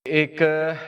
ایک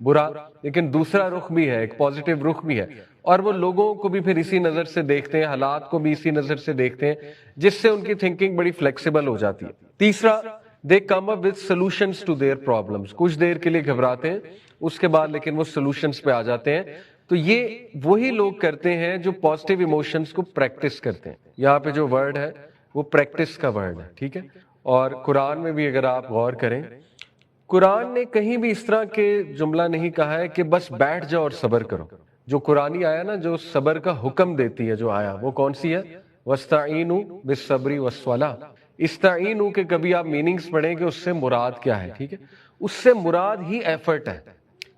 برا, لیکن دوسرا رخ بھی ہے, ایک پازیٹیو رخ بھی ہے, اور وہ لوگوں کو بھی پھر اسی نظر سے دیکھتے ہیں, حالات کو بھی اسی نظر سے دیکھتے ہیں, جس سے ان کی تھنکنگ بڑی فلیکسیبل ہو جاتی ہے. تیسرا, they come up with solutions to their problems. کچھ دیر کے لیے گھبراتے ہیں, اس کے بعد لیکن وہ سولوشنز پہ آ جاتے ہیں. تو یہ وہی لوگ کرتے ہیں جو پازیٹیو ایموشنز کو پریکٹس کرتے ہیں. یہاں پہ جو ورڈ ہے وہ پریکٹس کا ورڈ ہے, ٹھیک ہے. اور قرآن میں بھی اگر آپ غور کریں, قرآن نے کہیں بھی اس طرح کے جملہ نہیں کہا ہے کہ بس بیٹھ جاؤ اور صبر کرو. جو قرآنی آیا نا, جو صبر کا حکم دیتی ہے جو آیا, وہ کون سی ہے؟ وَاسْتَعِینُوا بِالصَّبْرِ وَالصَّلَاةِ. استعینوا کے کبھی آپ میننگز پڑھیں کہ اس سے مراد کیا ہے, ٹھیک ہے. اس سے مراد ہی ایفرٹ ہے.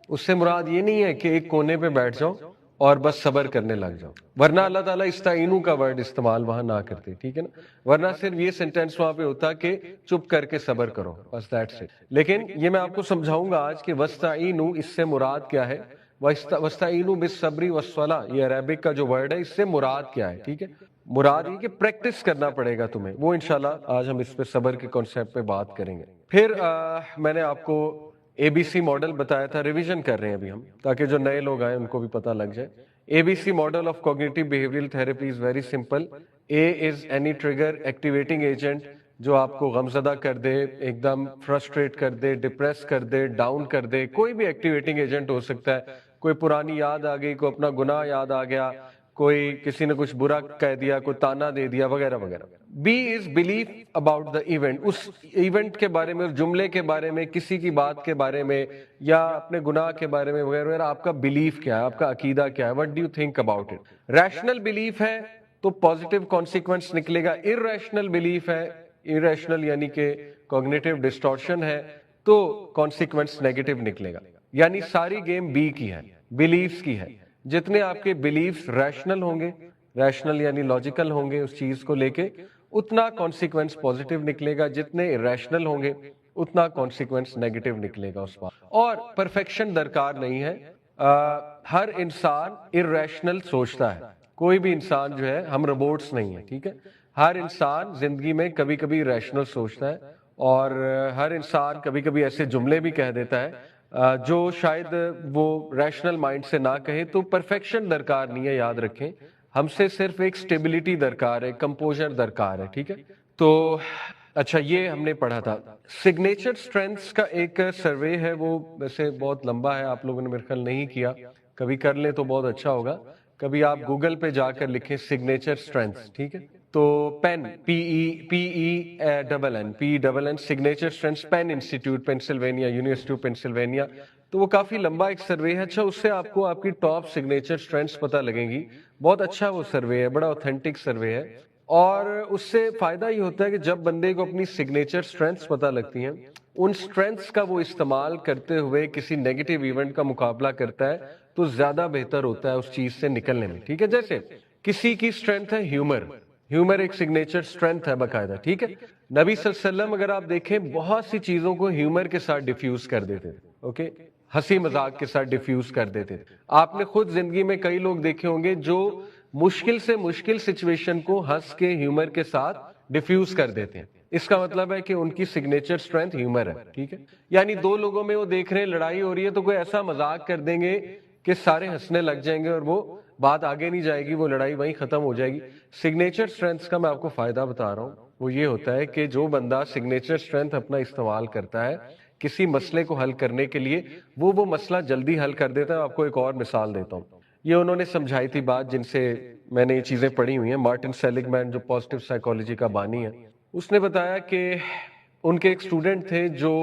اس سے مراد یہ نہیں ہے کہ ایک کونے پہ بیٹھ جاؤ اور بس صبر کرنے لگ جاؤ, ورنہ اللہ تعالیٰ استعینوا کا ورڈ استعمال وہاں نہ کرتے, ٹھیک ہے نا. ورنہ صرف یہ سینٹینس وہاں پہ ہوتا کہ چپ کر کے صبر کرو, بس دیٹس اٹ. لیکن یہ میں آپ کو سمجھاؤں گا آج کہ وَاسْتَعِینُوا اس سے مراد کیا ہے. وَاسْتَعِینُوا بِالصَّبْرِ وَالصَّلَاةِ, یہ عربک کا جو ورڈ ہے, اس سے مراد کیا ہے, ٹھیک ہے. مراد یہ کہ پریکٹس کرنا پڑے گا تمہیں. وہ انشاءاللہ آج ہم اس پہ صبر کے کانسیپٹ پہ بات کریں گے. پھر میں نے آپ کو اے بی سی ماڈل بتایا تھا, ریویژن کر رہے ہیں ابھی ہم, تاکہ جو نئے لوگ آئیں ان کو بھی پتہ لگ جائے. A B C model of cognitive behavioural therapy is very simple. A is any trigger activating agent جو آپ کو غمزدہ کر دے, ایک دم فرسٹریٹ کر دے, ڈپریس کر دے, ڈاؤن کر دے. کوئی بھی ایکٹیویٹنگ ایجنٹ ہو سکتا ہے. کوئی پرانی یاد آ گئی, کوئی اپنا گناہ یاد آ گیا, کوئی کسی نے کچھ برا کہہ دیا, کوئی تانا دے دیا, وغیرہ وغیرہ. B is belief about the event, اس ایونٹ کے بارے میں, جملے کے بارے میں, کسی کی بات کے بارے میں, یا اپنے گناہ کے بارے میں وغیرہ وغیرہ. آپ کا بلیف کیا ہے, آپ کا عقیدہ کیا ہے, what do you think about it. Rational belief ہے تو پازیٹیو کانسیکوینس نکلے گا. ارریشنل بلیف ہے, ارریشنل یعنی کہ کوگنیٹو ڈسٹورشن ہے, تو کانسیکوینس نیگیٹو نکلے گا. یعنی ساری گیم بی کی ہے, بلیفز کی ہے. جتنے آپ کے بلیفز ریشنل ہوں گے, ریشنل یعنی لاجیکل ہوں گے اس چیز کو لے کے, اتنا کانسیکوینس پازیٹیو نکلے گا. جتنے ریشنل ہوں گے اتنا کانسیکوینس نیگیٹو نکلے گا اس بات. اور پرفیکشن درکار نہیں ہے. ہر انسان ارریشنل سوچتا ہے. کوئی بھی انسان جو ہے, ہم روبوٹس نہیں ہیں, ٹھیک ہے. ہر انسان زندگی میں کبھی کبھی ریشنل سوچتا ہے, اور ہر انسان کبھی کبھی ایسے جملے بھی کہہ دیتا ہے جو شاید وہ ریشنل مائنڈ سے نہ کہے. تو پرفیکشن درکار نہیں ہے, یاد رکھیں. ہم سے صرف ایک سٹیبلٹی درکار ہے, کمپوزر درکار ہے, ٹھیک ہے. تو اچھا, یہ ہم نے پڑھا تھا. سگنیچر سٹرینتھس کا ایک سروے ہے, وہ ویسے بہت لمبا ہے, آپ لوگوں نے میرے خیال نہیں کیا. کبھی کر لیں تو بہت اچھا ہوگا. کبھی آپ گوگل پہ جا کر لکھیں سگنیچر سٹرینتھس, ٹھیک ہے. تو Penn, PEN signature strengths, Penn institute Pennsylvania, university of Pennsylvania. تو وہ کافی لمبا ایک سروے ہے. اچھا, اس سے آپ کو آپ کی ٹاپ سگنیچر سٹرینتھس پتہ لگیں گی. بہت اچھا وہ سروے ہے, بڑا اوتھینٹک سروے ہے. اور اس سے فائدہ یہ ہوتا ہے کہ جب بندے کو اپنی سگنیچر سٹرینتھس پتہ لگتی ہیں, ان سٹرینتھس کا وہ استعمال کرتے ہوئے کسی نیگیٹو ایونٹ کا مقابلہ کرتا ہے, تو زیادہ بہتر ہوتا ہے اس چیز سے نکلنے میں, ٹھیک ہے. جیسے کسی کی سٹرینتھ ہے ہیومر, ہیومر ایک سگنیچر سٹرینتھ ہے باقاعدہ, ٹھیک ہے. نبی صلی اللہ علیہ وسلم اگر آپ دیکھیں بہت سی چیزوں کو ہیومر کے ساتھ ڈیفیوز کر دیتے تھے, اوکے, ہنسی مذاق کے ساتھ ڈیفیوز کر دیتے تھے. آپ نے خود زندگی میں کئی لوگ دیکھے ہوں گے جو مشکل سے مشکل سچویشن کو ہنس کے ہیومر کے ساتھ ڈیفیوز کر دیتے ہیں. اس کا مطلب ہے کہ ان کی سگنیچر سٹرینتھ ہیومر ہے, ٹھیک ہے. یعنی دو لوگوں میں وہ دیکھ رہے ہیں لڑائی ہو رہی ہے, تو کوئی ایسا مذاق کر دیں گے کہ سارے ہنسنے لگ جائیں گے اور وہ بات آگے نہیں جائے گی, وہ لڑائی وہیں ختم ہو جائے گی. سگنیچر سٹرینتھس کا میں آپ کو فائدہ بتا رہا ہوں, وہ یہ ہوتا ہے کہ جو بندہ سگنیچر سٹرینتھ اپنا استعمال کرتا ہے کسی مسئلے کو حل کرنے کے لیے, وہ مسئلہ جلدی حل کر دیتا ہے. آپ کو ایک اور مثال دیتا ہوں. یہ انہوں نے سمجھائی تھی بات جن سے میں نے یہ چیزیں پڑھی ہوئی ہیں. مارٹن سیلگ مین جو پازیٹیو سائیکالوجی کا بانی ہے, اس نے بتایا کہ ان کے ایک اسٹوڈنٹ تھے جو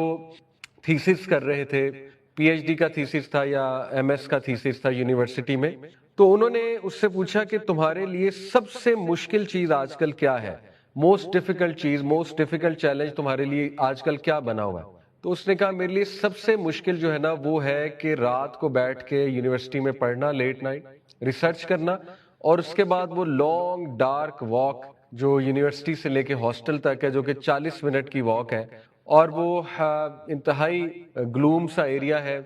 تھیسس کر رہے تھے, پی ایچ ڈی کا تھیسس تھا یا ایم ایس کا تھیسس تھا یونیورسٹی میں. تو انہوں نے اس سے پوچھا کہ تمہارے لیے سب سے مشکل چیز آج کل کیا ہے, موسٹ ڈیفیکلٹ چیز, موسٹ ڈیفیکلٹ چیلنج تمہارے لیے آج کل کیا بنا ہوا ہے. تو اس نے کہا میرے لیے سب سے مشکل جو ہے نا وہ ہے کہ رات کو بیٹھ کے یونیورسٹی میں پڑھنا, لیٹ نائٹ ریسرچ کرنا, اور اس کے بعد وہ لانگ ڈارک واک جو یونیورسٹی سے لے کے ہاسٹل تک ہے, جو کہ 40 منٹ کی واک ہے, اور وہ انتہائی گلوم سا ایریا ہے,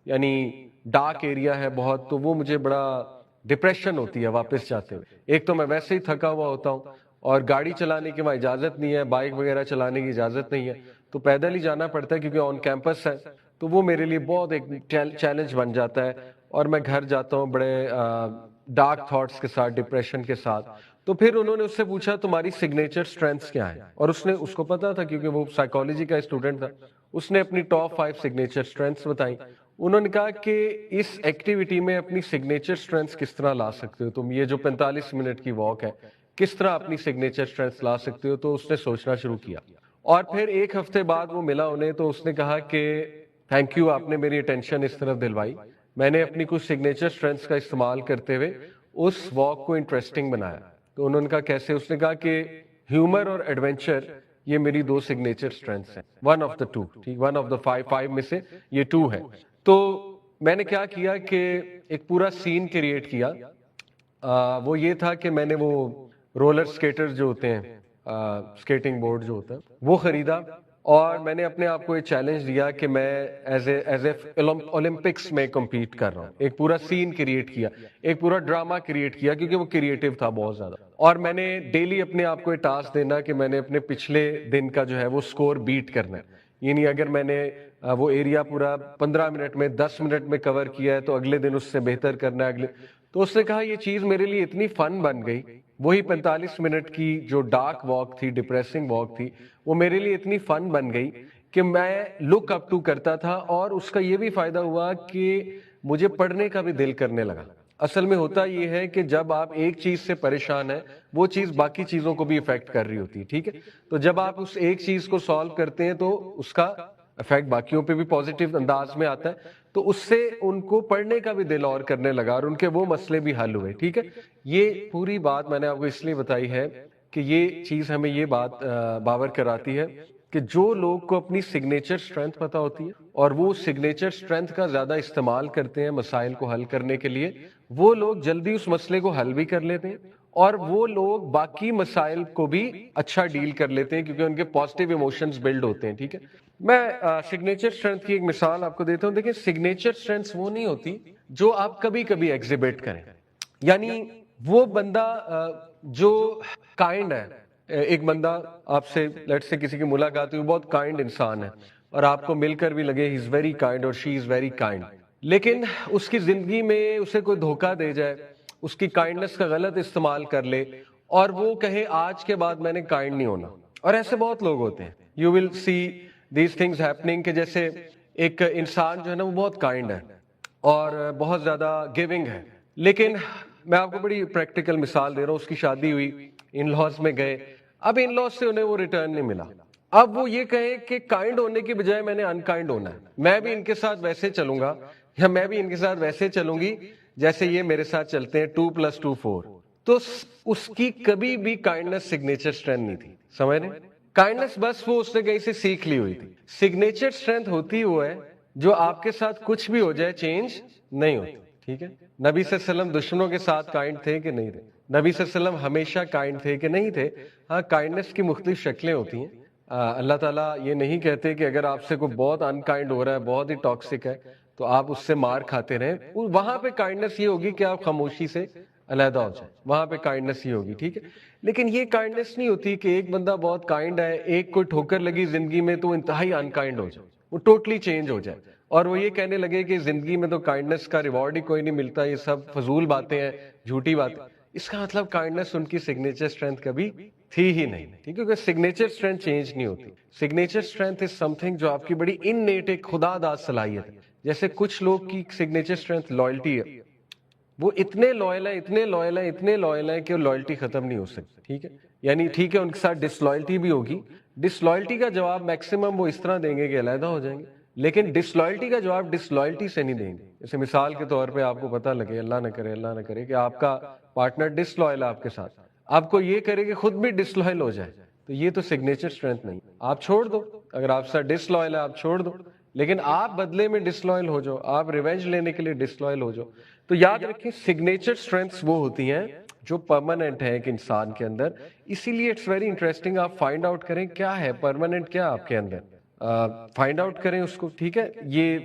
یعنی ڈارک ایریا ہے بہت. تو وہ مجھے بڑا ڈپریشن ہوتی ہے واپس جاتے ہوئے. ایک تو میں ویسے ہی تھکا ہوا ہوتا ہوں, اور گاڑی چلانے کی وہاں اجازت نہیں ہے, بائک وغیرہ چلانے کی اجازت نہیں ہے, تو پیدل ہی جانا پڑتا ہے کیونکہ آن کیمپس ہے. تو وہ میرے لیے بہت ایک چیلنج بن جاتا ہے اور میں گھر جاتا ہوں بڑے ڈارک تھاٹس کے ساتھ، ڈپریشن کے ساتھ. تو پھر انہوں نے اس سے پوچھا تمہاری سگنیچر سٹرینتھس کیا ہیں، اور اس کو پتا تھا کیونکہ وہ سائیکالوجی کا اسٹوڈنٹ تھا. اس نے اپنی ٹاپ 5 سگنیچر سٹرینتھس بتائیں. انہوں نے کہا کہ اس ایکٹیویٹی میں اپنی سگنیچر سٹرینتھس کس طرح لا سکتے ہو تم، یہ جو 45 منٹ کی واک ہے کس طرح اپنی سگنیچر سٹرینتھس لا سکتے ہو. تو اس نے سوچنا شروع کیا اور پھر ایک ہفتے بعد وہ ملا انہیں تو اس نے کہا کہ تھینک یو، آپ نے میری اٹینشن اس طرف دلوائی. میں نے اپنی کچھ سگنیچر سٹرینتھس کا استعمال کرتے ہوئے اس واک کو انٹرسٹنگ بنایا. تو انہوں نے کہا کیسے؟ اس نے کہا کہ ہیومر اور ایڈونچر یہ میری 2 سگنیچر سٹرینتھس ہیں، ون آف دا 2، ٹھیک، ون آف دا 5 میں سے یہ 2 ہے. تو میں نے کیا کیا کہ ایک پورا سین کریٹ کیا. وہ یہ تھا کہ میں نے وہ رولر سکیٹر جو ہوتے ہیں، سکیٹنگ بورڈ جو ہوتا ہے وہ خریدا، اور میں نے اپنے آپ کو یہ چیلنج دیا کہ میں ایز اے اولمپکس میں کمپیٹ کر رہا ہوں. ایک پورا سین کریٹ کیا، ایک پورا ڈراما کریٹ کیا، کیونکہ وہ کریٹو تھا بہت زیادہ. اور میں نے ڈیلی اپنے آپ کو یہ ٹاسک دینا کہ میں نے اپنے پچھلے دن کا جو ہے وہ سکور بیٹ کرنا ہے. یعنی اگر میں نے وہ ایریا پورا 15 منٹ میں 10 منٹ میں کور کیا ہے تو اگلے دن اس سے بہتر کرنا ہے. تو اس نے کہا یہ چیز میرے لیے اتنی فن بن گئی، وہی 45 منٹ کی جو ڈارک واک تھی، ڈپریسنگ واک تھی، وہ میرے لیے اتنی فن بن گئی کہ میں لک اپ ٹو کرتا تھا. اور اس کا یہ بھی فائدہ ہوا کہ مجھے پڑھنے کا بھی دل کرنے لگا. اصل میں ہوتا یہ ہے کہ جب آپ ایک چیز سے پریشان ہیں وہ چیز باقی چیزوں کو بھی افیکٹ کر رہی ہوتی ہے، ٹھیک ہے. تو جب آپ اس ایک چیز کو سالو کرتے ہیں تو اس کا افیکٹ باقیوں پہ بھی پازیٹیو انداز میں آتا ہے. تو اس سے ان کو پڑھنے کا بھی دل اور کرنے لگا اور ان کے وہ مسئلے بھی حل ہوئے، ٹھیک ہے. یہ پوری بات میں نے آپ کو اس لیے بتائی ہے کہ یہ چیز ہمیں یہ بات باور کراتی ہے کہ جو لوگ کو اپنی سگنیچر سٹرینتھ پتہ ہوتی ہے اور وہ سگنیچر سٹرینتھ کا زیادہ استعمال کرتے ہیں مسائل کو حل کرنے کے لیے، وہ لوگ جلدی اس مسئلے کو حل بھی کر لیتے ہیں اور وہ لوگ باقی مسائل کو بھی اچھا ڈیل کر لیتے ہیں کیونکہ ان کے پازیٹیو ایموشنز بلڈ ہوتے ہیں، ٹھیک ہے. میں سگنیچر سٹرینتھ کی ایک مثال آپ کو دیتا ہوں. دیکھیں سگنیچر سٹرینتھ وہ نہیں ہوتی جو آپ کبھی کبھی ایگزیبٹ کریں. یعنی وہ بندہ جو کائنڈ ہے، ایک بندہ آپ سے لیٹ سے کسی کی ملاقات ہوئی، بہت کائنڈ انسان ہے اور آپ کو مل کر بھی لگے ہی از ویری کائنڈ اور شی از ویری کائنڈ، لیکن اس کی زندگی میں اسے کوئی دھوکہ دے جائے، اس کی کائنڈنس کا غلط استعمال کر لے اور وہ کہے آج کے بعد میں نے کائنڈ نہیں ہونا. اور ایسے بہت لوگ ہوتے ہیں، you will see these things happening, کہ جیسے ایک انسان جو ہے نا وہ بہت کائنڈ ہے اور بہت زیادہ گیونگ ہے، لیکن میں آپ کو بڑی پریکٹیکل مثال دے رہا ہوں. اس کی شادی ہوئی، ان لاز میں گئے، اب ان لاز سے انہیں وہ ریٹرن نہیں ملا. اب وہ یہ کہیں کہ کائنڈ ہونے کی بجائے میں نے انکائنڈ ہونا ہے، میں بھی ان کے ساتھ ویسے چلوں گا یا میں بھی ان کے ساتھ ویسے چلوں گی جیسے یہ میرے ساتھ چلتے ہیں، 2+2 4. تو اس کی کبھی بھی کائنڈنس سگنیچر سٹرینتھ نہیں تھی، سمجھ رہے؟ کائنڈنس بس وہ اس نے کہیں سے سیکھ لی ہوئی تھی. سگنیچر سٹرینتھ ہوتی وہ ہے جو آپ کے ساتھ کچھ بھی ہو جائے چینج نہیں ہوتی، ٹھیک ہے. نبی صلی اللہ علیہ وسلم دشمنوں کے ساتھ کائنڈ تھے کہ نہیں تھے؟ نبی صلی اللہ علیہ وسلم ہمیشہ کائنڈ تھے کہ نہیں تھے؟ ہاں، کائنڈنس کی مختلف شکلیں ہوتی ہیں. اللہ تعالیٰ یہ نہیں کہتے کہ اگر آپ سے کوئی بہت انکائنڈ ہو رہا ہے، بہت ہی ٹاکسک ہے، تو آپ اس سے مار کھاتے رہیں. وہاں پہ کائنڈنس یہ ہوگی کہ آپ خاموشی سے علیحدہ ہو جائیں، وہاں پہ کائنڈنس یہ ہوگی، ٹھیک ہے. لیکن یہ کائنڈنس نہیں ہوتی کہ ایک بندہ بہت کائنڈ ہے، ایک کوئی ٹھوکر لگی زندگی میں تو انتہائی انکائنڈ ہو جائے، وہ ٹوٹلی چینج ہو جائے اور وہ یہ کہنے لگے کہ زندگی میں تو کائنڈنس کا ریوارڈ ہی کوئی نہیں ملتا، یہ سب فضول باتیں ہیں، جھوٹی باتیں. اس کا مطلب کائنڈنس ان کی سگنیچر سٹرینتھ کبھی تھی ہی نہیں، ٹھیک ہے. کیونکہ سگنیچر سٹرینتھ چینج نہیں ہوتی. سگنیچر سٹرینتھ از سم تھنگ جو آپ کی بڑی انیٹ ایک خدا داد صلاحیت ہے. جیسے کچھ لوگ کی سگنیچر سٹرینتھ لائلٹی ہے، وہ اتنے لوئل ہیں، اتنے لوئل ہیں، اتنے لوئل ہیں کہ وہ لوئلٹی ختم نہیں ہو سکتی، ٹھیک ہے. یعنی ٹھیک ہے ان کے ساتھ ڈس لوئلٹی بھی ہوگی، ڈس لوئلٹی کا جواب میکسیمم وہ اس طرح دیں گے کہ علیحدہ ہو جائیں گے، لیکن ڈس لوئلٹی کا جواب ڈس لوئلٹی سے نہیں دیں گے. جیسے مثال کے طور پہ آپ کو پتہ لگے، اللہ نہ کرے اللہ نہ کرے کہ آپ کا پارٹنر ڈس لوئل ہے آپ کے ساتھ، آپ کو یہ کرے کہ خود بھی ڈس لوئل ہو جائے، تو یہ تو سگنیچر سٹرینتھ نہیں. آپ چھوڑ دو، اگر آپ سے ڈس لوئل ہے آپ چھوڑ دو، لیکن آپ بدلے میں ڈس لوئل ہو جاؤ، آپ ریونج لینے کے لیے ڈس لوئل ہو جاؤ. تو یاد رکھیں سگنیچر سٹرینتھس وہ ہوتی ہیں جو پرماننٹ ہے ایک انسان کے اندر. اسی لیے اٹس ویری انٹرسٹنگ، آپ فائنڈ آؤٹ کریں کیا ہے پرماننٹ، کیا آپ کے اندر، فائنڈ آؤٹ کریں اس کو، ٹھیک ہے. یہ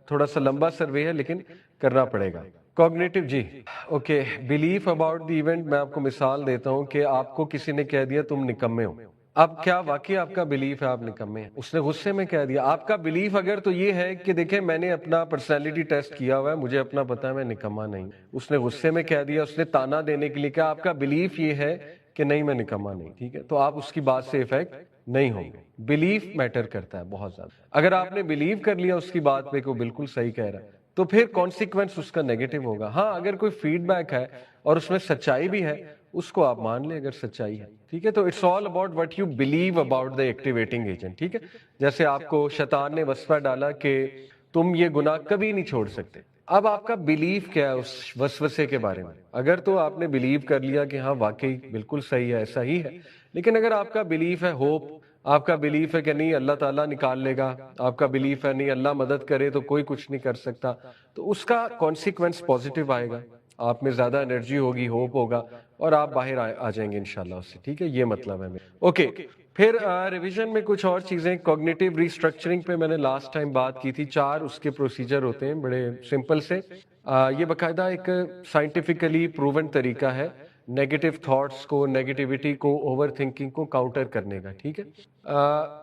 تھوڑا سا لمبا سروے ہے لیکن کرنا پڑے گا. کوگنیٹو، جی okay. Belief about the event, میں آپ کو مثال دیتا ہوں کہ آپ کو کسی نے کہہ دیا تم نکمے ہو، اب کیا واقعی آپ کا بلیف ہے آپ نکمے ہیں؟ اس نے غصے میں کہہ دیا. آپ کا بلیف اگر تو یہ ہے کہ دیکھیں میں نے اپنا پرسنالٹی ٹیسٹ کیا ہوا ہے, مجھے اپنا پتا ہے میں نکما نہیں. اس نے غصے میں کہہ دیا, اس نے تانا دینے کے لیے کہا آپ کا بلیف یہ ہے کہ نہیں میں نکما نہیں, ٹھیک ہے, تو آپ اس کی بات سے افیکٹ نہیں ہوں گے. بلیف میٹر کرتا ہے بہت زیادہ. اگر آپ نے بلیو کر لیا اس کی بات پہ کہ وہ بالکل صحیح کہہ رہا ہے تو پھر کانسیکوینس اس کا نیگیٹو ہوگا. ہاں اگر کوئی فیڈ بیک ہے اور اس میں سچائی بھی ہے اس کو آپ مان لیں اگر سچائی ہے, ٹھیک ہے. تو it's all about what you believe about the activating agent, ٹھیک ہے. جیسے آپ کو شیطان نے وسوسہ ڈالا کہ تم یہ گناہ کبھی نہیں چھوڑ سکتے. اب آپ کا بلیف کیا ہے اس وسوسے کے بارے میں؟ اگر تو آپ نے بلیو کر لیا کہ ہاں واقعی بالکل صحیح ہے, ایسا ہی ہے, لیکن اگر آپ کا بلیف ہے ہوپ, آپ کا بلیف ہے کہ نہیں اللہ تعالیٰ نکال لے گا, آپ کا بلیف ہے نہیں اللہ مدد کرے تو کوئی کچھ نہیں کر سکتا, تو اس کا کانسیکوینس پازیٹیو آئے گا, آپ میں زیادہ انرجی ہوگی, ہوپ ہوگا, اور آپ باہر آ جائیں گے انشاءاللہ اس سے, ٹھیک ہے. یہ مطلب ہے میرا. اوکے, پھر ریویژن میں کچھ اور چیزیں. کوگنیٹو ریسٹرکچرنگ پہ میں نے لاسٹ ٹائم بات کی تھی. 4 اس کے پروسیجر ہوتے ہیں بڑے سمپل سے. یہ باقاعدہ ایک سائنٹیفکلی پروون طریقہ ہے نیگیٹو تھاٹس کو, نیگیٹیوٹی کو, اوور تھنکنگ کو کاؤنٹر کرنے کا, ٹھیک ہے.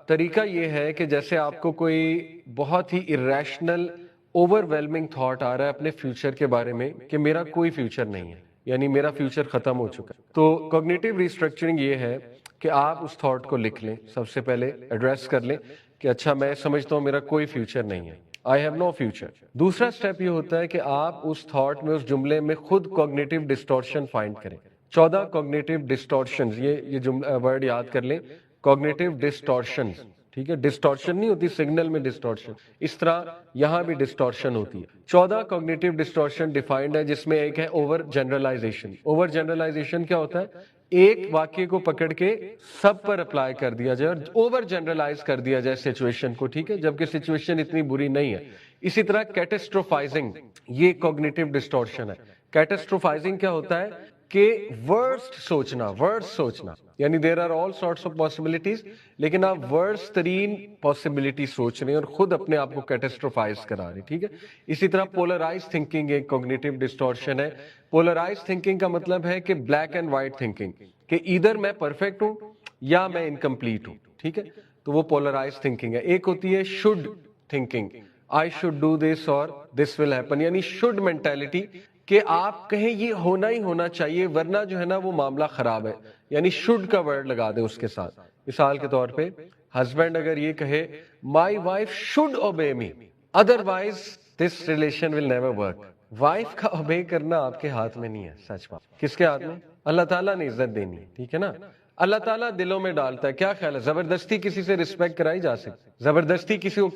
طریقہ یہ ہے کہ جیسے آپ کو کوئی بہت ہی irrational اوور ویلمنگ تھاٹ آ رہا ہے اپنے فیوچر کے بارے میں کہ میرا کوئی فیوچر نہیں ہے, یعنی میرا فیوچر ختم ہو چکا ہے, تو کوگنیٹو ریسٹرکچرنگ یہ ہے کہ آپ اس تھاٹ کو لکھ لیں, سب سے پہلے ایڈریس کر لیں کہ اچھا میں سمجھتا ہوں میرا کوئی فیوچر نہیں ہے, آئی ہیو نو فیوچر. دوسرا اسٹیپ یہ ہوتا ہے کہ آپ اس تھاٹ میں, اس جملے میں خود کوگنیٹو ڈسٹورشن فائنڈ کریں. 14 کوگنیٹو ڈسٹورشنز, یہ جملہ ورڈ یاد کر لیں, کوگنیٹو ڈسٹورشنز, ٹھیک ہے. ڈسٹورشن نہیں ہوتی سگنل میں ڈسٹورشن, اس طرح یہاں بھی ڈسٹورشن ہوتی ہے. 14 کوگنیٹو ڈسٹورشن ڈیفائنڈ ہے, جس میں ایک ہے اوور جنرلائزیشن. اوور جنرلائزیشن کیا ہوتا ہے؟ ایک واقعے کو پکڑ کے سب پر اپلائی کر دیا جائے اور اوور جنرلائز کر دیا جائے سچویشن کو, ٹھیک ہے, جبکہ سچویشن اتنی بری نہیں ہے. اسی طرح کیٹسٹروفائزنگ, یہ کوگنیٹو ڈسٹورشن ہے. کیٹسٹروفائزنگ کیا ہوتا ہے کہ ورسٹ سوچنا, یعنی there are all sorts of possibilities, لیکن آپ ورسٹ ترین پاسبلٹی سوچ رہے ہیں اور خود اپنے آپ کو کیٹسٹروفائز کرا رہے ہیں, ٹھیک ہے. اسی طرح پولرائز تھنکنگ ایک کوگنیٹو ڈسٹورشن ہے. پولرائز تھنکنگ کا مطلب ہے کہ بلیک اینڈ وائٹ تھنکنگ, کہ ادھر میں پرفیکٹ ہوں یا میں انکمپلیٹ ہوں, ٹھیک ہے, تو وہ پولرائز تھنکنگ ہے. ایک ہوتی ہے should thinking, I should do this اور دس ول ہیپن, یعنی شوڈ مینٹیلٹی, کہ آپ کہیں یہ ہونا ہی ہونا چاہیے ورنہ جو ہے نا وہ معاملہ خراب ہے, یعنی شوڈ کا ورڈ لگا دیں اس کے ساتھ. مثال کے طور پہ ہسبینڈ اگر یہ کہے my wife should obey me otherwise this relation will never work. Wife کا اوبے کرنا آپ کے ہاتھ میں نہیں ہے, سچ بات. کس کے ہاتھ میں؟ اللہ تعالیٰ نے عزت دینی ہے, ٹھیک ہے نا. اللہ تعالیٰ دلوں میں ڈالتا ہے. کیا خیال ہے زبردستی کسی سے رسپیکٹ کرائی جا سکتی؟ زبردستی کسی کو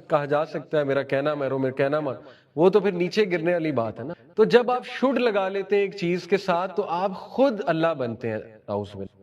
کہا جا سکتا ہے میرا کہنا مانو, میرا کہنا مان, وہ تو پھر نیچے گرنے والی بات ہے نا. تو جب آپ شوڈ لگا لیتے ہیں ایک چیز کے ساتھ تو آپ خود اللہ بنتے ہیں,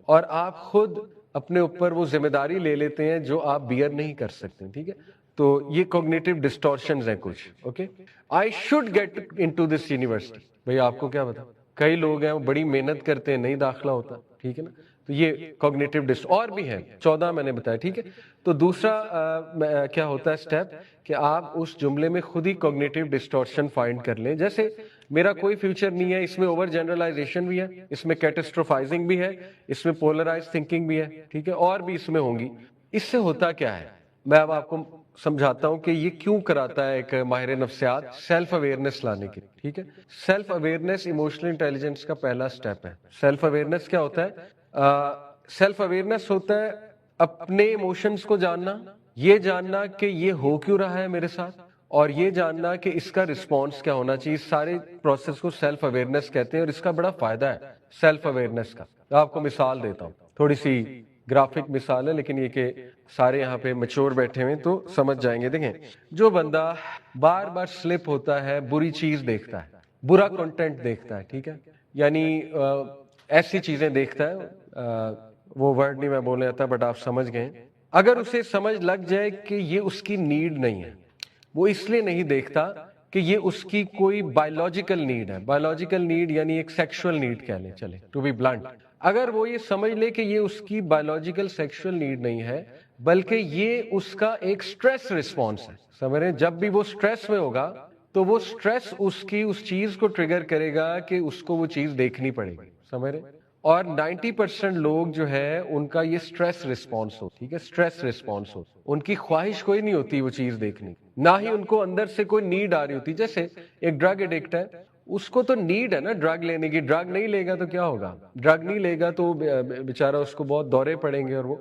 اور آپ خود اپنے اوپر وہ ذمہ داری لے لیتے ہیں جو آپ بیئر نہیں کر سکتے, ٹھیک ہے. تو یہ کوگنیٹو ڈسٹورشنز ہیں کچھ. Okay, I should get into this university, بھئی آپ کو کیا پتا, کئی لوگ ہیں وہ بڑی محنت کرتے ہیں نہیں داخلہ ہوتا, ٹھیک ہے نا. تو یہ کوگنیٹو اور بھی ہیں 14 میں نے بتایا, ٹھیک ہے. تو دوسرا کیا ہوتا ہے اسٹیپ, کہ آپ اس جملے میں خود ہی کوگنیٹو ڈسٹورشن فائنڈ کر لیں. جیسے میرا کوئی فیوچر نہیں ہے, اس میں اوور جنرلائزیشن بھی ہے, اس میں کیٹسٹروفائزنگ بھی ہے, اس میں پولرائز تھنکنگ بھی ہے, ٹھیک ہے, اور بھی اس میں ہوں گی. اس سے ہوتا کیا ہے میں اب آپ کو سمجھاتا ہوں کہ یہ کیوں کراتا ہے ایک ماہر نفسیات, سیلف اویئرنیس لانے کے لیے, ٹھیک ہے. سیلف اویئرنیس ایموشنل انٹیلیجنس کا پہلا اسٹیپ ہے. سیلف اویئرنیس کیا ہوتا ہے؟ سیلف اویئرنیس ہوتا ہے اپنے ایموشنز کو جاننا, یہ جاننا کہ یہ ہو کیوں رہا ہے میرے ساتھ, اور یہ جاننا کہ اس کا رسپانس کیا ہونا چاہیے. اس سارے پروسیس کو سیلف اویئرنیس کہتے ہیں, اور اس کا بڑا فائدہ ہے سیلف اویئرنیس کا. آپ کو مثال دیتا ہوں, تھوڑی سی گرافک مثال ہے, لیکن یہ کہ سارے یہاں پہ میچور بیٹھے ہوئے تو سمجھ جائیں گے. دیکھیں, جو بندہ بار بار سلپ ہوتا ہے, بری چیز دیکھتا ہے, برا کنٹینٹ دیکھتا ہے, ٹھیک ہے, یعنی ایسی چیزیں دیکھتا ہے, وہ ورڈ نہیں میں بولنے آتا بٹ آپ سمجھ گئے. اگر اسے سمجھ لگ جائے کہ یہ اس کی نیڈ نہیں ہے, وہ اس لیے نہیں دیکھتا کہ یہ اس کی کوئی بایولوجیکل نیڈ ہے. بایولوجیکل نیڈ یعنی ایک سیکشول نیڈ کہہ لیں, چلے ٹو بی بلنٹ. اگر وہ یہ سمجھ لے کہ یہ اس کی بایولوجیکل سیکشول نیڈ نہیں ہے بلکہ یہ اس کا ایک سٹریس رسپانس ہے, سمجھ رہے ہیں, جب بھی وہ سٹریس میں ہوگا تو وہ سٹریس اس کی اس چیز کو ٹریگر کرے گا کہ اس کو وہ چیز دیکھنی پڑے گی, سمجھ رہے. اور 90% لوگ جو ہے ان کا یہ سٹریس رسپانس ہو, ٹھیک ہے, سٹریس رسپانس ہو, ان کی خواہش کوئی نہیں ہوتی وہ چیز دیکھنے, نہ ہی ان کو اندر سے کوئی نیڈ آ رہی ہوتی. جیسے ایک ڈرگ ایڈکٹ ہے, اس کو تو نیڈ ہے نا ڈرگ لینے کی, ڈرگ نہیں لے گا تو کیا ہوگا, ڈرگ نہیں لے گا تو بیچارہ اس کو بہت دورے پڑیں گے اور وہ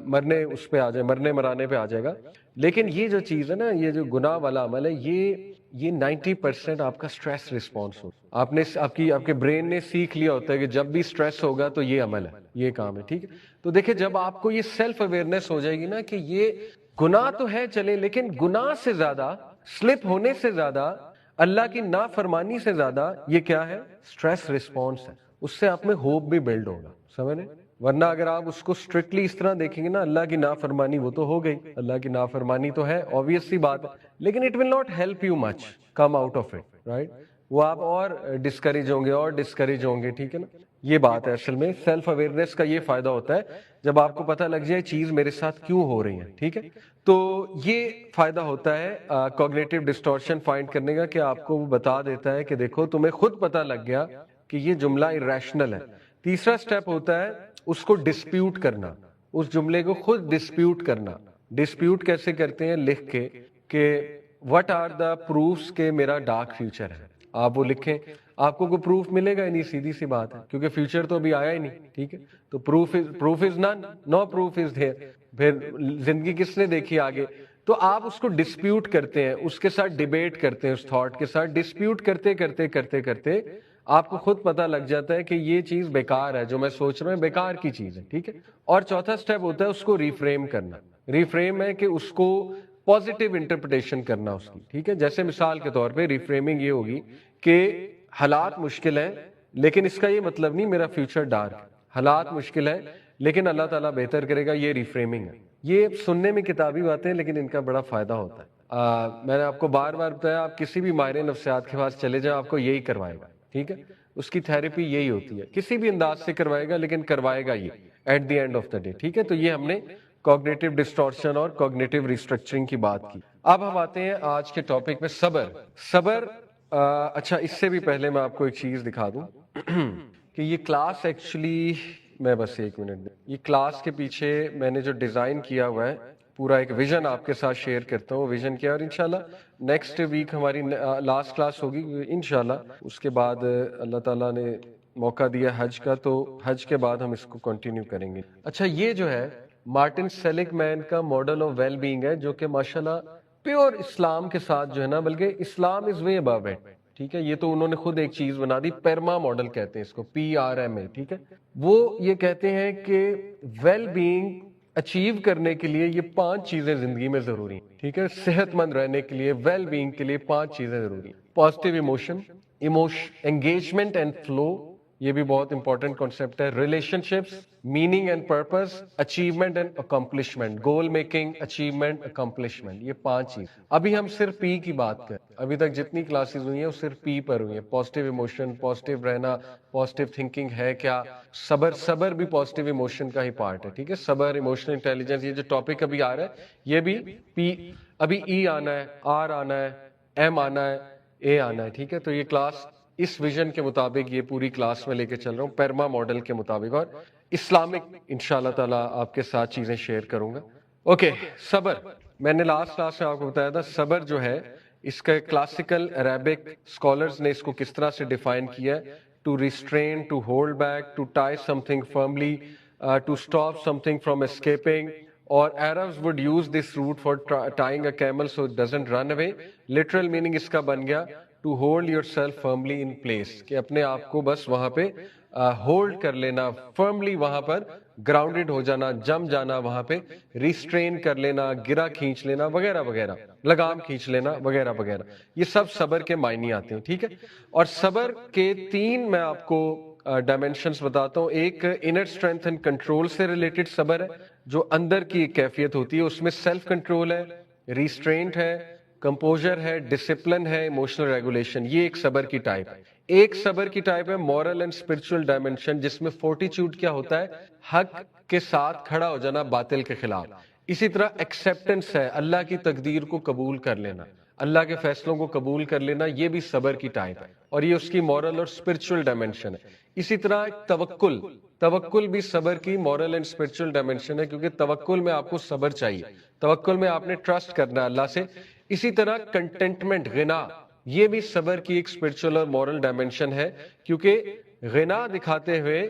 مرنے اس پہ آ جائے, مرنے مرانے پہ آ جائے گا. لیکن یہ جو چیز ہے نا, یہ جو گناہ والا عمل ہے, یہ 90% آپ کا سٹریس رسپانس ہو. آپ نے آپ کے برین نے سیکھ لیا ہوتا ہے کہ جب بھی سٹریس ہوگا تو یہ عمل ہے, یہ کام ہے, ٹھیک ہے. تو دیکھیں جب آپ کو یہ سیلف اویئرنیس ہو جائے گی نا کہ یہ گناہ تو ہے چلے, لیکن گناہ سے زیادہ, سلپ ہونے سے زیادہ, اللہ کی نافرمانی سے زیادہ یہ کیا ہے, سٹریس رسپانس ہے. اس سے آپ میں ہوپ بھی بلڈ ہوگا, سمجھ رہے. ورنہ اگر آپ اس کو اسٹرکٹلی اس طرح دیکھیں گے نا, اللہ کی نافرمانی وہ تو ہو گئی, اللہ کی نافرمانی تو ہے, obvious سی بات ہے, لیکن it will not help you much come out of it, right. وہ آپ اور ڈسکریج ہوں گے اور ڈسکریج ہوں گے, ٹھیک ہے نا. یہ بات ہے اصل میں سیلف اویئرنیس کا, یہ فائدہ ہوتا ہے جب آپ کو پتہ لگ جائے چیز میرے ساتھ کیوں ہو رہی ہے, ٹھیک ہے. تو یہ فائدہ ہوتا ہے کوگنیٹو ڈسٹورشن فائنڈ کرنے کا, کہ آپ کو وہ بتا دیتا ہے کہ دیکھو تمہیں خود پتہ لگ گیا کہ یہ جملہ irrational ہے. تیسرا سٹیپ ہوتا ہے اس کو ڈسپیوٹ کرنا, اس جملے کو خود ڈسپیوٹ کرنا. ڈسپیوٹ کیسے کرتے ہیں, لکھ کے کہ وٹ آر دا پروفس کہ میرا ڈارک فیوچر ہے. آپ وہ لکھیں, آپ کو کوئی پروف ملے گا ہی نہیں, سیدھی سی بات ہے, کیونکہ فیوچر تو ابھی آیا ہی نہیں, ٹھیک ہے. تو پروف از نن, نو پروف از دیر. پھر زندگی کس نے دیکھی آگے. تو آپ اس کو ڈسپیوٹ کرتے ہیں, اس کے ساتھ ڈیبیٹ کرتے ہیں, اس تھاٹ کے ساتھ ڈسپیوٹ کرتے کرتے کرتے کرتے آپ کو خود پتہ لگ جاتا ہے کہ یہ چیز بیکار ہے, جو میں سوچ رہا ہوں بیکار کی چیز ہے, ٹھیک ہے. اور چوتھا سٹیپ ہوتا ہے اس کو ریفریم کرنا. ریفریم ہے کہ اس کو پازیٹیو انٹرپریٹیشن کرنا اس کی, ٹھیک ہے. جیسے مثال کے طور پہ ریفریمنگ یہ ہوگی کہ حالات مشکل ہیں, لیکن اس کا یہ مطلب نہیں میرا فیوچر ڈارک. حالات مشکل ہیں لیکن اللہ تعالیٰ بہتر کرے گا, یہ ریفریمنگ ہے. یہ سننے میں کتابی باتیں ہیں لیکن ان کا بڑا فائدہ ہوتا ہے. میں نے آپ کو بار بار بتایا, آپ کسی بھی ماہر نفسیات کے پاس چلے جائیں, آپ کو یہی کروائے گا, ٹھیک ہے. اس کی تھیراپی یہی ہوتی ہے, کسی بھی انداز سے کروائے گا لیکن کروائے گا یہ at the end of the day, ٹھیک ہے. تو یہ ہم نے کوگنیٹو ڈسٹورشن اور کوگنیٹو ریسٹرکچرنگ کی بات کی. اب ہم آتے ہیں آج کے ٹاپک میں, صبر. اچھا, اس سے بھی پہلے میں آپ کو ایک چیز دکھا دوں کہ یہ کلاس ایکچولی, میں بس ایک منٹ, یہ کلاس کے پیچھے میں نے جو ڈیزائن کیا ہوا ہے پورا ایک ویژن آپ کے ساتھ شیئر کرتا ہوں. ویژن کیا, اور انشاءاللہ نیکسٹ ویک ہماری لاسٹ کلاس ہوگی انشاءاللہ. اس کے بعد اللہ تعالیٰ نے موقع دیا حج کا, تو حج کے بعد ہم اس کو کنٹینیو کریں گے. اچھا, یہ جو ہے مارٹن سیلک مین کا ماڈل آف ویل بینگ ہے, جو کہ ماشاءاللہ پیور اسلام کے ساتھ جو ہے نا, بلکہ اسلام از وے ابو اٹ, ٹھیک ہے. یہ تو انہوں نے خود ایک چیز بنا دی, پیرما ماڈل کہتے ہیں اس کو, PRMA, ٹھیک ہے. وہ یہ کہتے ہیں کہ ویل بینگ اچیو کرنے کے لیے یہ 5 چیزیں زندگی میں ضروری ہیں, ٹھیک ہے. صحت مند رہنے کے لیے, ویل بینگ کے لیے 5 چیزیں ضروری ہیں. Positive emotion, engagement and flow, یہ بھی بہت امپورٹنٹ کانسیپٹ ہے. Relation ships, meaning and purpose, achievement and accomplishment, goal making, achievement, accomplishment, یہ 5 چیز. ابھی ہم صرف پی کی بات کریں, ابھی تک جتنی کلاسز ہوئی ہیں وہ صرف پی پر ہوئی ہیں. پازیٹیو ایموشن, پازیٹیو رہنا, پازیٹیو تھنکنگ ہے کیا, صبر بھی پازیٹیو ایموشن کا ہی پارٹ ہے, ٹھیک ہے. صبر, ایموشنل انٹیلیجنس, یہ جو ٹاپک ابھی آ رہا ہے یہ بھی پی, ابھی ای آنا ہے, آر آنا ہے, ایم آنا ہے, اے آنا ہے, ٹھیک ہے. تو یہ کلاس اس ویژن کے مطابق یہ پوری کلاس میں لے کے چل رہا ہوں, پیرما ماڈل کے مطابق, اور اسلامک انشاءاللہ تعالیٰ آپ کے ساتھ چیزیں شیئر کروں گا. اوکے, صبر. میں نے لاسٹ کلاس میں آپ کو بتایا تھا صبر جو ہے, اس کا کلاسیکل عربک اسکالرز نے اس کو کس طرح سے ڈیفائن کیا ہے. To restrain, to hold back, to tie something firmly, to stop something from escaping. اور Arabs would use this route for tying a camel so it doesn't run away. Literal meaning اس کا بن گیا to hold yourself firmly in place, کہ اپنے آپ کو بس وہاں پہ ہولڈ کر لینا, فرملی وہاں پر گراؤنڈڈ ہو جانا, جم جانا وہاں پہ, ریسٹرین کر لینا, گرا کھینچ لینا وغیرہ وغیرہ, لگام کھینچ لینا وغیرہ وغیرہ. یہ سب صبر کے معنی آتے ہیں, ٹھیک ہے. اور صبر کے 3 میں آپ کو ڈائمینشنز بتاتا ہوں. ایک انر اسٹرینتھ اینڈ کنٹرول سے ریلیٹڈ صبر ہے, جو اندر کی ایک کیفیت ہوتی ہے, اس میں سیلف کنٹرول ہے, ریسٹرینٹ ہے, کمپوزر ہے, ڈسپلن ہے, ایموشنل ریگولیشن. یہ ایک صبر کی ٹائپ ہے. ایک صبر کی ٹائپ ہے مورل اینڈ اسپرچل ڈائمینشن, جس میں فورٹیچیوڈ کیا ہوتا ہے, حق کے ساتھ کھڑا ہو جانا باطل کے خلاف. اسی طرح ایکسیپٹنس ہے, اللہ کی تقدیر کو قبول کر لینا. اللہ کے فیصلوں کو قبول کر لینا، یہ بھی صبر کی ٹائپ ہے، اور یہ اس کی مورل اور اسپرچل ڈائمینشن ہے۔ اسی طرح توکل بھی صبر کی مورل اینڈ اسپرچل ڈائمینشن ہے، کیونکہ توکل میں آپ کو صبر چاہیے، توکل میں آپ نے ٹرسٹ کرنا ہے اللہ سے۔ اسی طرح کنٹینٹمنٹ، غنا، یہ بھی صبر کی ایک اسپرچل اور مورل ڈائمینشن ہے، کیونکہ غنا دکھاتے ہوئے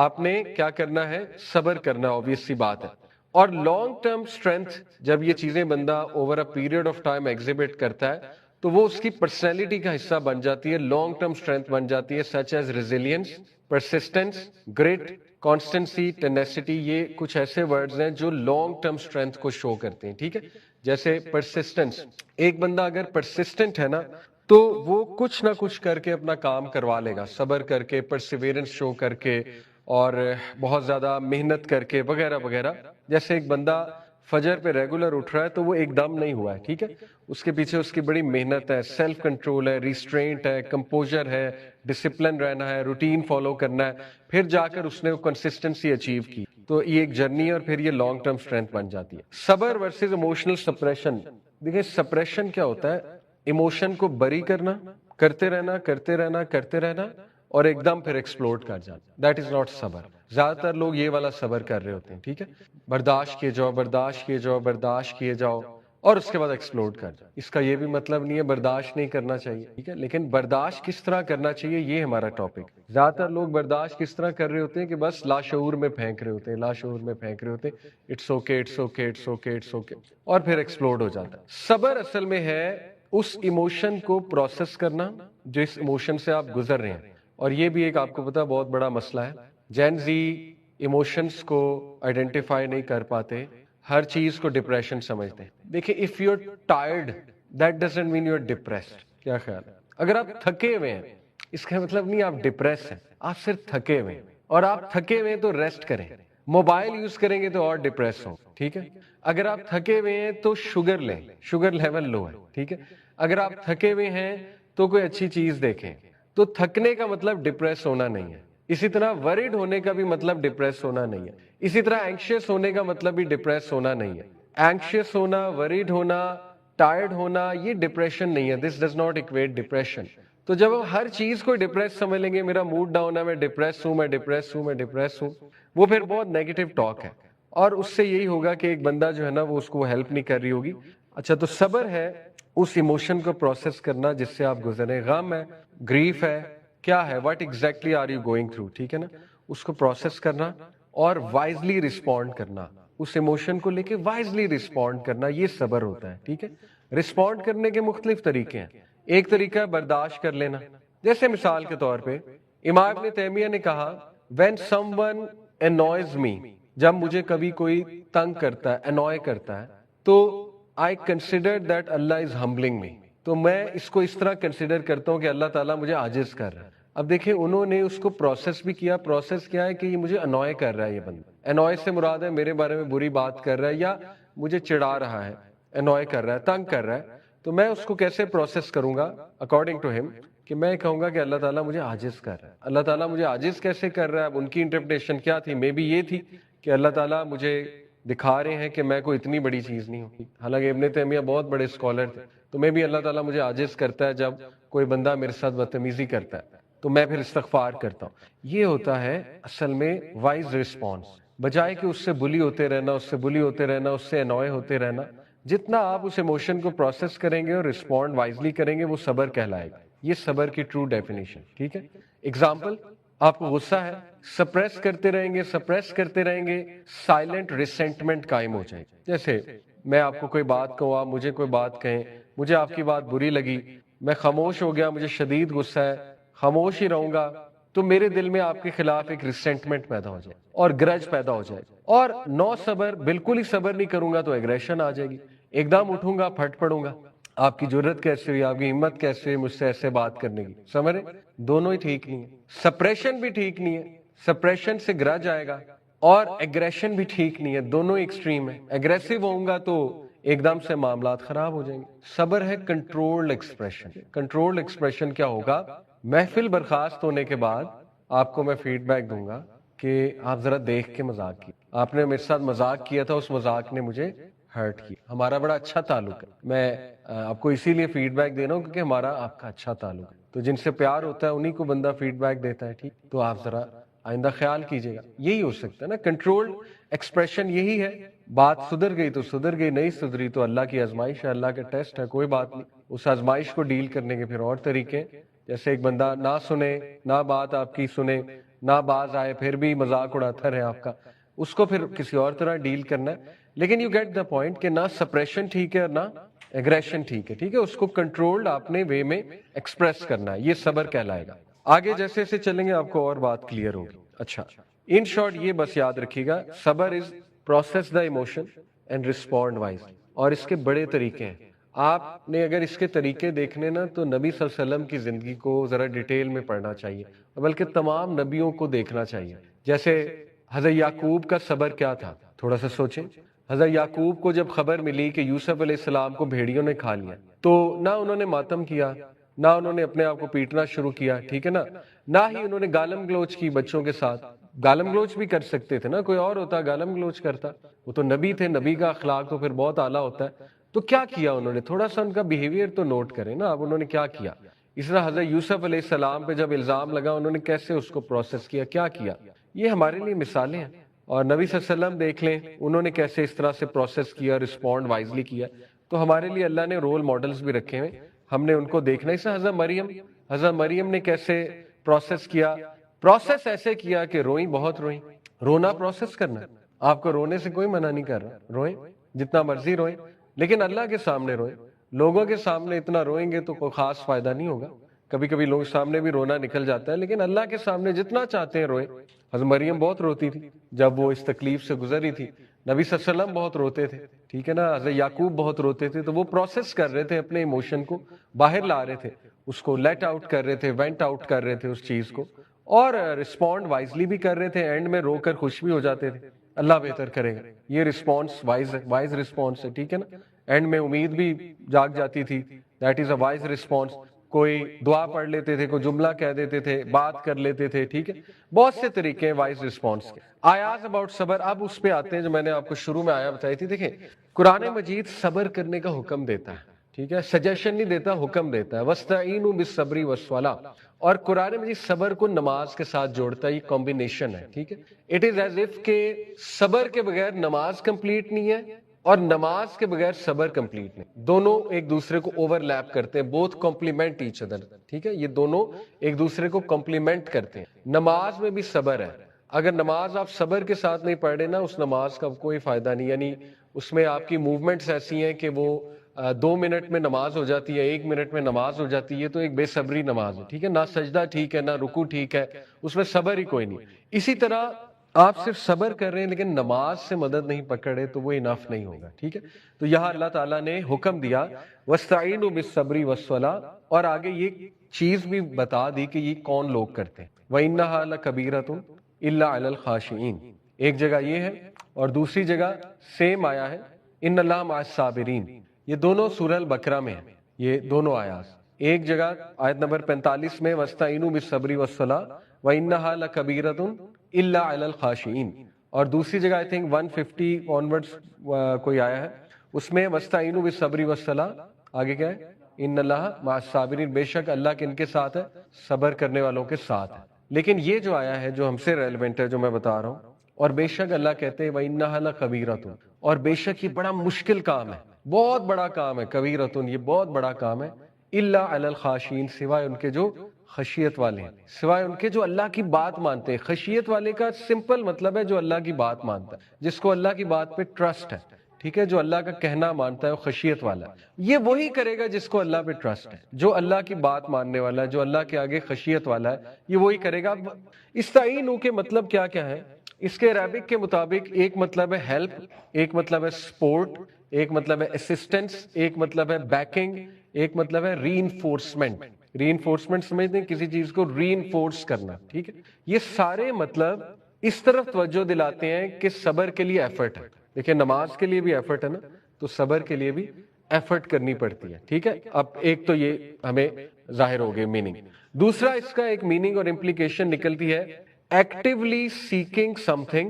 آپ نے کیا کرنا ہے؟ صبر کرنا، obvious سی بات ہے۔ اور لانگ ٹرم اسٹرینتھ، جب یہ چیزیں بندہ over a period of time exhibit کرتا ہے تو وہ اس کی پرسنالٹی کا حصہ بن جاتی ہے، لانگ ٹرم اسٹرینتھ بن جاتی ہے، such as resilience, persistence, grit, constancy, tenacity. یہ کچھ ایسے ورڈز ہیں جو لانگ ٹرم اسٹرینتھ کو شو کرتے ہیں، ٹھیک ہے؟ جیسے پرسسٹنس، ایک بندہ اگر پرسسٹنٹ ہے نا تو وہ کچھ نہ کچھ کر کے اپنا کام کروا لے گا، صبر کر کے، پرسیویرنس شو کر کے، اور بہت زیادہ محنت کر کے، وغیرہ وغیرہ۔ جیسے ایک بندہ فجر پہ ریگولر اٹھ رہا ہے تو وہ ایک دم نہیں ہوا ہے، ٹھیک ہے؟ اس کے پیچھے اس کی بڑی محنت ہے، سیلف کنٹرول ہے، ریسٹرینٹ ہے، کمپوزر ہے، ڈسپلن رہنا ہے، روٹین فالو کرنا ہے، پھر جا کر اس نے وہ کنسسٹنسی اچیو کی۔ تو یہ ایک جرنی ہے، اور پھر یہ لانگ ٹرم اسٹرینتھ بن جاتی ہے۔ صبر ورسز ایموشنل سپریشن۔ دیکھیں سپریشن کیا ہوتا ہے؟ ایموشن کو بری کرنا، کرتے رہنا کرتے رہنا کرتے رہنا، اور ایک دم پھر ایکسپلوڈ کر جانا۔ دیٹ از ناٹ صبر۔ زیادہ تر لوگ یہ والا صبر کر رہے ہوتے ہیں، ٹھیک ہے؟ برداشت کیے جاؤ، برداشت کیے جاؤ، برداشت کیے جاؤ، اور اس کے بعد ایکسپلوڈ کر جاؤ۔ اس کا یہ بھی مطلب نہیں ہے برداشت نہیں کرنا چاہیے، ٹھیک ہے؟ لیکن برداشت کس طرح کرنا چاہیے، یہ ہمارا ٹاپک۔ زیادہ تر لوگ برداشت کس طرح کر رہے ہوتے ہیں کہ بس لاشعور میں پھینک رہے ہوتے ہیں، لاشعور میں پھینک رہے ہوتے ہیں، it's okay, it's okay, it's okay, it's okay, اور پھر ایکسپلوڈ ہو جاتا ہے۔ صبر اصل میں ہے اس ایموشن کو پروسیس کرنا جس ایموشن سے آپ گزر رہے ہیں، اور یہ بھی ایک آپ کو پتا بہت بڑا مسئلہ ہے۔ جین زی ایموشنز کو آئیڈینٹیفائی نہیں کر پاتے، ہر چیز کو ڈپریشن سمجھتے ہیں۔ دیکھیں if you are tired that doesn't mean you are depressed. کیا خیال ہے؟ اگر آپ تھکے ہوئے ہیں اس کا مطلب نہیں آپ ڈپریس ہیں، آپ صرف تھکے ہوئے ہیں، اور آپ تھکے ہوئے ہیں تو ریسٹ کریں۔ موبائل یوز کریں گے تو اور ڈپریس ہوں، ٹھیک ہے؟ اگر آپ تھکے ہوئے ہیں تو شوگر لیں، شوگر لیول لو ہے، ٹھیک ہے؟ اگر آپ تھکے ہوئے ہیں تو کوئی اچھی چیز دیکھیں۔ تو تھکنے کا مطلب ڈپریس ہونا نہیں ہے۔ اسی طرح ورڈ ہونے کا بھی مطلب ڈپریس ہونا نہیں ہے۔ اسی طرح اینکشیس ہونے کا مطلب بھی ڈپریس ہونا نہیں ہے۔ اینکشیس ہونا، ورڈ ہونا، ٹائرڈ ہونا، یہ ڈپریشن نہیں ہے۔ This does not acquit depression. تو جب ہم ہر چیز کو ڈپریس سمجھ لیں گے، میرا موڈ ڈاؤن ہے، میں ڈپریس ہوں، میں ڈپریس ہوں، میں ڈپریس ہوں، وہ پھر بہت نیگیٹو ٹاک ہے، اور اس سے یہی ہوگا کہ ایک بندہ جو ہے نا وہ اس کو ہیلپ نہیں کر رہی ہوگی۔ اچھا، تو صبر ہے اس ایموشن کو پروسیس کرنا جس سے آپ گزرے، غم ہے، گریف ہے، کیا ہے، what exactly are you going through, ٹھیک ہے نا؟ اس کو پروسیس کرنا اور وائزلی رسپونڈ کرنا، اس ایموشن کو لے کے وائزلی رسپونڈ کرنا، یہ صبر ہوتا ہے، ٹھیک ہے؟ رسپونڈ کرنے کے مختلف طریقے ہیں۔ ایک طریقہ ہے برداشت کر لینا، جیسے مثال کے طور پہ امام ابن تیمیہ نے کہا when someone annoys me، جب مجھے کبھی کوئی تنگ کرتا ہے، annoy کرتا ہے، تو I consider that Allah is humbling me، تو میں اس کو اس طرح کنسیڈر کرتا ہوں کہ اللہ تعالیٰ مجھے عاجز کر رہا ہے۔ اب دیکھیں انہوں نے اس کو پروسیس بھی کیا، پروسیس کیا ہے کہ یہ مجھے انوائے کر رہا ہے، یہ بندہ انوائے سے مراد ہے میرے بارے میں بری بات کر رہا ہے یا مجھے چڑھا رہا ہے، انوائے کر رہا ہے، تنگ کر رہا ہے، تو میں اس کو کیسے پروسیس کروں گا اکارڈنگ ٹو ہم، کہ میں کہوں گا کہ اللہ تعالیٰ مجھے عاجز کر رہا ہے۔ اللہ تعالیٰ مجھے عاجز کیسے کر رہا ہے؟ اب ان کی انٹرپریٹیشن کیا تھی؟ مے بی یہ تھی کہ اللہ تعالیٰ مجھے دکھا رہے ہیں کہ میں کوئی اتنی بڑی چیز نہیں ہوں، حالانکہ ابن تیمیہ بہت بڑے اسکالر تھے، تو میں بھی اللہ تعالیٰ مجھے عاجز کرتا ہے جب کوئی بندہ میرے ساتھ بدتمیزی کرتا ہے تو میں پھر استغفار کرتا ہوں۔ یہ ہوتا ہے اصل میں وائز رسپانس، بجائے کہ اس سے بلی ہوتے رہنا، اس سے بلی ہوتے رہنا، اس سے انوائے ہوتے رہنا۔ جتنا آپ اس ایموشن کو پروسیس کریں گے اور رسپونڈ وائزلی کریں گے وہ صبر کہلائے گا۔ یہ صبر کی ٹرو ڈیفینیشن، ٹھیک ہے؟ اگزامپل، آپ کو غصہ ہے، سپریس کرتے رہیں گے، سپریس کرتے رہیں گے، سائلنٹ ریسنٹمنٹ قائم ہو جائے گی۔ جیسے میں آپ کو کوئی بات کہوں، آپ مجھے کوئی بات کہیں، مجھے آپ کی بات بری لگی، میں خاموش ہو گیا، مجھے شدید غصہ ہے، خاموش ہی رہوں گا، تو میرے دل میں آپ کے خلاف ایک ریسنٹمنٹ پیدا ہو جائے اور گرج پیدا ہو جائے، اور نو صبر، بالکل ہی صبر نہیں کروں گا تو ایگریشن آ جائے گی، ایک دم اٹھوں گا، پھٹ پڑوں گا۔ آپ کی جرت کیسے ہوئی، آپ کی ہمت کیسے ہوئی مجھ سے ایسے بات کرنے کی؟ سمجھ رہے؟ دونوں ہی ٹھیک نہیں ہے، سپریشن بھی ٹھیک نہیں ہے، سپریشن سے گرج آئے گا، اور ایگریشن بھی ٹھیک نہیں ہے، دونوں ایکسٹریم ہے۔ ایگریسو ہوں گا تو ایک دم سے معاملات خراب ہو جائیں گے۔ صبر ہے کنٹرولڈ ایکسپریشن۔ کنٹرولڈ ایکسپریشن کیا ہوگا؟ محفل برخاست ہونے کے بعد آپ کو میں فیڈ بیک دوں گا کہ آپ ذرا دیکھ کے مذاق کیے، آپ نے میرے ساتھ مذاق کیا تھا، اس مذاق نے مجھے ہرٹ کیا. ہمارا بڑا اچھا تعلق ہے. میں آپ کو اسی لیے فیڈ بیک دے رہا ہوں کیونکہ ہمارا آپ کا اچھا تعلق ہے. تو جن سے پیار ہوتا ہے انہی کو بندہ فیڈ بیک دیتا ہے. ٹھیک, تو آپ ذرا آئندہ خیال کیجیے گا. یہی ہو سکتا ہے نا, کنٹرولڈ ایکسپریشن یہی ہے. بات سدھر گئی تو سدھر گئی, نہیں سدھری تو اللہ کی آزمائش ہے, اللہ کا ٹیسٹ ہے, کوئی بات نہیں. اس آزمائش کو ڈیل کرنے کے پھر اور طریقے, جیسے ایک بندہ نہ سنے, نہ بات آپ کی سنے, نہ باز آئے, پھر بھی مذاق اڑاتا رہے آپ کا, اس کو پھر کسی اور طرح ڈیل کرنا ہے. لیکن یو گیٹ دا پوائنٹ کہ نہ سپریشن ٹھیک ہے اور نہ ایگریشن ٹھیک ہے. ٹھیک ہے, اس کو کنٹرولڈ آپ نے وے میں ایکسپریس کرنا ہے, یہ صبر کہلائے گا. آگے جیسے جیسے چلیں گے آپ کو اور بات کلیئر ہوگی. اچھا, ان شارٹ یہ بس یاد رکھیے گا, صبر is process the emotion and respond wise. اور اس کے بڑے طریقے ہیں. آپ نے اگر اس کے طریقے دیکھنے نا تو نبی صلی اللہ علیہ وسلم کی زندگی کو ذرا ڈیٹیل میں پڑھنا چاہیے, بلکہ تمام نبیوں کو دیکھنا چاہیے. جیسے حضرت یعقوب کا صبر کیا تھا, تھوڑا سا سوچیں. حضرت یعقوب کو جب خبر ملی کہ یوسف علیہ السلام کو بھیڑیوں نے کھا لیا, تو نہ انہوں نے ماتم کیا, نہ انہوں نے اپنے آپ کو پیٹنا شروع کیا, ٹھیک ہے نا, نہ ہی انہوں نے گالم گلوچ کی بچوں کے ساتھ. گالم گلوچ بھی کر سکتے تھے نا, کوئی اور ہوتا گالم گلوچ کرتا, وہ تو نبی تھے, نبی کا اخلاق تو پھر بہت اعلیٰ ہوتا ہے. تو کیا کیا انہوں نے, تھوڑا سا ان کا بیہیویئر تو نوٹ کریں نا. اب انہوں نے کیا کیا, اس طرح حضرت یوسف علیہ السلام پہ جب الزام لگا انہوں نے کیسے اس کو پروسیس کیا, کیا کیا. یہ ہمارے لیے مثالیں ہیں. اور نبی صلی اللہ علیہ وسلم دیکھ لیں, انہوں نے کیسے اس طرح سے پروسیس کیا, رسپونڈ وائزلی کیا. تو ہمارے لیے اللہ نے رول ماڈلز بھی رکھے ہیں, ہم نے ان کو دیکھنا. اس سے حضرت مریم نے کیسے پروسیس کیا, پروسیس ایسے کیا کہ روئیں, بہت روئیں. رونا پروسیس کرنا, آپ کو رونے سے کوئی منع نہیں کر رہا, روئیں جتنا مرضی روئیں, لیکن اللہ کے سامنے روئیں. لوگوں کے سامنے اتنا روئیں گے تو کوئی خاص فائدہ نہیں ہوگا. کبھی کبھی لوگوں کے سامنے بھی رونا نکل جاتا ہے, لیکن اللہ کے سامنے جتنا چاہتے ہیں روئیں. حضرت مریم بہت روتی تھی جب وہ اس تکلیف سے گزری تھی. نبی صلی اللہ علیہ وسلم بہت روتے تھے, ٹھیک ہے نا. حضرت یعقوب بہت روتے تھے, تو وہ پروسیس کر رہے تھے, اپنے ایموشن کو باہر لا رہے تھے, اس کو لیٹ آؤٹ کر رہے تھے, وینٹ آؤٹ کر رہے تھے اس چیز کو, اور رسپونڈ وائزلی بھی کر رہے تھے. اینڈ میں رو کر خوش بھی ہو جاتے تھے, اللہ بہتر کرے گا. یہ رسپانس وائز رسپانس ہے, ٹھیک ہے نا. اینڈ میں امید بھی جاگ جاتی تھی, that is a wise response. کوئی دعا پڑھ لیتے تھے, کوئی جملہ کہہ دیتے تھے, بات کر لیتے تھے, ٹھیک ہے. بہت سے طریقے ہیں وائز رسپانس کے. آیات اباؤٹ صبر, اب اس پہ آتے ہیں جو میں نے آپ کو شروع میں آیا بتائی تھی. دیکھیں, قرآن مجید صبر کرنے کا حکم دیتا ہے, ٹھیک ہے, سجیشن نہیں دیتا, حکم دیتا ہے. وَاسْتَعِینُوا بِالصَّبْرِ وَالصَّلَاةِ, اور قرآن مجید صبر کو نماز کے ساتھ جوڑتا ہے. یہ کمبینیشن ہے, ٹھیک ہے. اٹ از ایز اف کہ صبر کے بغیر نماز کمپلیٹ نہیں ہے, اور نماز کے بغیر صبر کمپلیٹ نہیں. دونوں ایک دوسرے کو اوور لیپ کرتے ہیں, بوتھ کمپلیمنٹ ایچ ادر, ٹھیک ہے. یہ دونوں ایک دوسرے کو کمپلیمنٹ کرتے ہیں. نماز میں بھی صبر ہے. اگر نماز آپ صبر کے ساتھ نہیں پڑھ رہے نا, اس نماز کا کوئی فائدہ نہیں. یعنی اس میں آپ کی موومنٹس ایسی ہیں کہ وہ 2 منٹ میں نماز ہو جاتی ہے, 1 منٹ میں نماز ہو جاتی ہے, تو ایک بے صبری نماز ہے, ٹھیک ہے. نہ سجدہ ٹھیک ہے, نہ رکوع ٹھیک ہے, اس میں صبر ہی کوئی نہیں. اسی طرح آپ صرف صبر کر رہے ہیں لیکن نماز سے مدد نہیں پکڑے تو وہ انف نہیں ہوگا, ٹھیک ہے. تو یہاں اللہ تعالیٰ نے حکم دیا وَاسْتَعِینُوا بِالصَّبْرِ وَالصَّلَاةِ, اور آگے یہ چیز بھی بتا دی کہ یہ کون لوگ کرتے ہیں. وَإِنَّهَا لَكَبِيرَةٌ إِلَّا عَلَى الْخَاشِعِينَ, ایک جگہ یہ ہے, اور دوسری جگہ سیم آیا ہے إِنَّ اللَّهَ مَعَ الصَّابِرِينَ. یہ دونوں سورہ البقرہ میں ہیں, یہ دونوں آیات. ایک جگہ آیت نمبر 45 میں وَاسْتَعِینُوا بِالصَّبْرِ وَالصَّلَاةِ وَإِنَّهَا لَكَبِيرَةٌ إِلَّا عَلَى الْخَاشِعِينَ, اور دوسری جگہ آئی تھنک 150 آنورڈز کوئی آیا ہے, اس میں وَاسْتَعِینُوا بِالصَّبْرِ وَالصَّلَاةِ, آگے کیا ہے, إِنَّ اللَّهَ مَعَ الصَّابِرِينَ, بے شک اللہ کن کے ساتھ ہے, صبر کرنے والوں کے ساتھ ہے. لیکن یہ جو آیا ہے جو ہم سے ریلیونٹ ہے, جو میں بتا رہا ہوں, اور بے شک اللہ کہتے ہیں وَإِنَّهَا لَكَبِيرَةٌ, اور بے شک یہ بڑا مشکل کام ہے, بہت بڑا کام ہے. کبیرۃ, یہ بہت بڑا کام ہے. الا علی الخاشعین, سوائے ان کے جو خشیت والے ہیں, سوائے ان کے جو اللہ کی بات مانتے ہیں. خشیت والے کا سمپل مطلب ہے جو اللہ کی بات مانتا ہے, جس کو اللہ کی بات پہ ٹرسٹ ہے, ٹھیک ہے, جو اللہ کا کہنا مانتا ہے وہ خشیت والا ہے. یہ وہی کرے گا جس کو اللہ پہ ٹرسٹ ہے, جو اللہ کی بات ماننے والا ہے, جو اللہ کے آگے خشیت والا ہے, یہ وہی کرے گا. استعینوا کے مطلب کیا کیا ہے اس کے عربک کے مطابق؟ ایک مطلب ہے ہیلپ, ایک مطلب ہے سپورٹ, ایک مطلب ہے اسسٹنس, ایک مطلب ہے بیکنگ, ایک مطلب ہے ری انفورسمنٹ. ری انفورسمنٹ سمجھتے ہیں, کسی چیز کو ری انفورس کرنا, ٹھیک ہے. یہ سارے مطلب اس طرف توجہ دلاتے ہیں کہ صبر کے لیے ایفرٹ ہے. دیکھیں نماز کے لیے بھی ایفرٹ ہے نا, تو صبر کے لیے بھی ایفرٹ کرنی پڑتی ہے, ٹھیک ہے. اب ایک تو یہ ہمیں ظاہر ہو گئے میننگ. دوسرا اس کا ایک میننگ اور امپلیکیشن نکلتی ہے ایکٹیولی سیکنگ سم تھنگ